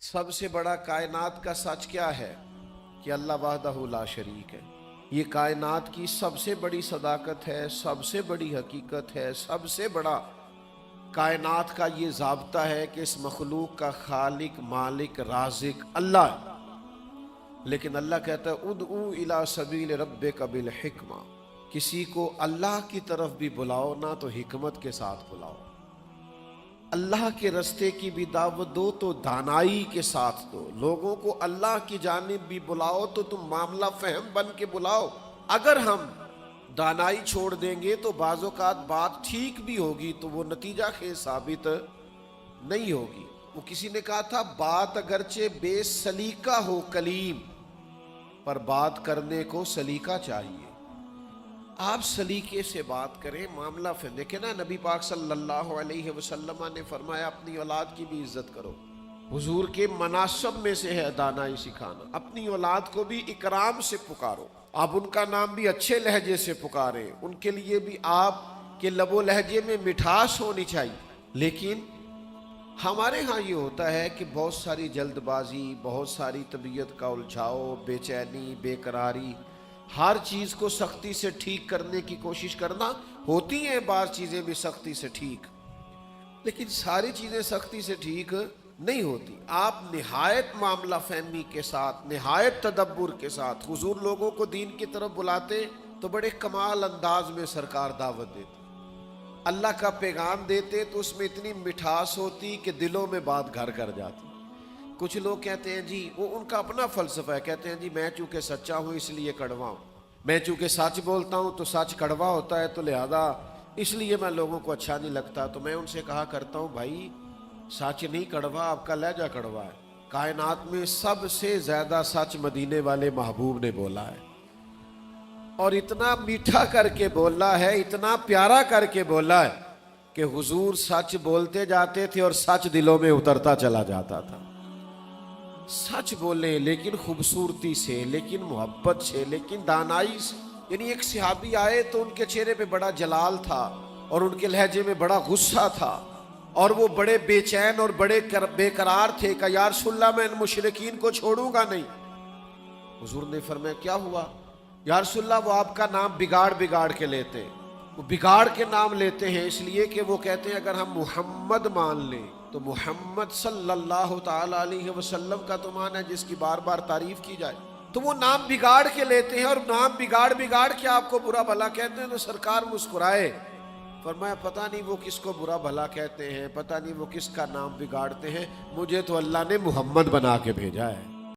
سب سے بڑا کائنات کا سچ کیا ہے کہ اللہ وحدہ لا شریک ہے۔ یہ کائنات کی سب سے بڑی صداقت ہے، سب سے بڑی حقیقت ہے، سب سے بڑا کائنات کا یہ ضابطہ ہے کہ اس مخلوق کا خالق، مالک، رازق اللہ ہے۔ لیکن اللہ کہتا ہے ادعو الی سبیل ربک بالحکمہ، کسی کو اللہ کی طرف بھی بلاؤ نہ تو حکمت کے ساتھ بلاؤ، اللہ کے رستے کی بھی دعوت دو تو دانائی کے ساتھ دو، لوگوں کو اللہ کی جانب بھی بلاؤ تو تم معاملہ فہم بن کے بلاؤ۔ اگر ہم دانائی چھوڑ دیں گے تو بعض اوقات بات ٹھیک بھی ہوگی تو وہ نتیجہ خیز ثابت نہیں ہوگی۔ وہ کسی نے کہا تھا بات اگرچہ بے سلیقہ ہو کلیم، پر بات کرنے کو سلیقہ چاہیے۔ آپ سلیقے سے بات کریں، معاملہ پھر دیکھیں نا، نبی پاک صلی اللہ علیہ وسلم نے فرمایا اپنی اولاد کی بھی عزت کرو۔ حضور کے مناسب میں سے ہے دانائی سکھانا، اپنی اولاد کو بھی اکرام سے پکارو، آپ ان کا نام بھی اچھے لہجے سے پکاریں، ان کے لیے بھی آپ کے لب و لہجے میں مٹھاس ہونی چاہیے۔ لیکن ہمارے ہاں یہ ہوتا ہے کہ بہت ساری جلد بازی، بہت ساری طبیعت کا الجھاؤ، بے چینی، بے قراری، ہر چیز کو سختی سے ٹھیک کرنے کی کوشش کرنا۔ ہوتی ہیں بعض چیزیں بھی سختی سے ٹھیک، لیکن ساری چیزیں سختی سے ٹھیک نہیں ہوتی۔ آپ نہایت معاملہ فہمی کے ساتھ، نہایت تدبر کے ساتھ حضور لوگوں کو دین کی طرف بلاتے تو بڑے کمال انداز میں سرکار دعوت دیتے، اللہ کا پیغام دیتے تو اس میں اتنی مٹھاس ہوتی کہ دلوں میں بات گھر کر جاتی۔ کچھ لوگ کہتے ہیں جی، وہ ان کا اپنا فلسفہ ہے، کہتے ہیں جی میں چونکہ سچا ہوں اس لیے کڑوا ہوں، میں چونکہ سچ بولتا ہوں تو سچ کڑوا ہوتا ہے تو لہذا اس لیے میں لوگوں کو اچھا نہیں لگتا۔ تو میں ان سے کہا کرتا ہوں بھائی سچ نہیں کڑوا، آپ کا لہجہ کڑوا ہے۔ کائنات میں سب سے زیادہ سچ مدینے والے محبوب نے بولا ہے، اور اتنا میٹھا کر کے بولا ہے، اتنا پیارا کر کے بولا ہے کہ حضور سچ بولتے جاتے تھے اور سچ دلوں میں اترتا چلا جاتا تھا۔ سچ بولیں لیکن خوبصورتی سے، لیکن محبت سے، لیکن دانائی سے۔ یعنی ایک صحابی آئے تو ان کے چہرے پہ بڑا جلال تھا اور ان کے لہجے میں بڑا غصہ تھا، اور وہ بڑے بے چین اور بڑے بے قرار تھے کہ یا رسول اللہ میں ان مشرکین کو چھوڑوں گا نہیں۔ حضور نے فرمایا کیا ہوا؟ یا رسول اللہ وہ آپ کا نام بگاڑ بگاڑ کے لیتے ہیں، وہ بگاڑ کے نام لیتے ہیں اس لیے کہ وہ کہتے ہیں اگر ہم محمد مان لیں تو محمد صلی اللہ تعالی علیہ وسلم کا تو مان ہے جس کی بار بار تعریف کی جائے، تو وہ نام بگاڑ کے لیتے ہیں، اور نام بگاڑ بگاڑ کے آپ کو برا بھلا کہتے ہیں۔ تو سرکار مسکرائے، فرمایا پتہ نہیں وہ کس کو برا بھلا کہتے ہیں، پتہ نہیں وہ کس کا نام بگاڑتے ہیں، مجھے تو اللہ نے محمد بنا کے بھیجا ہے۔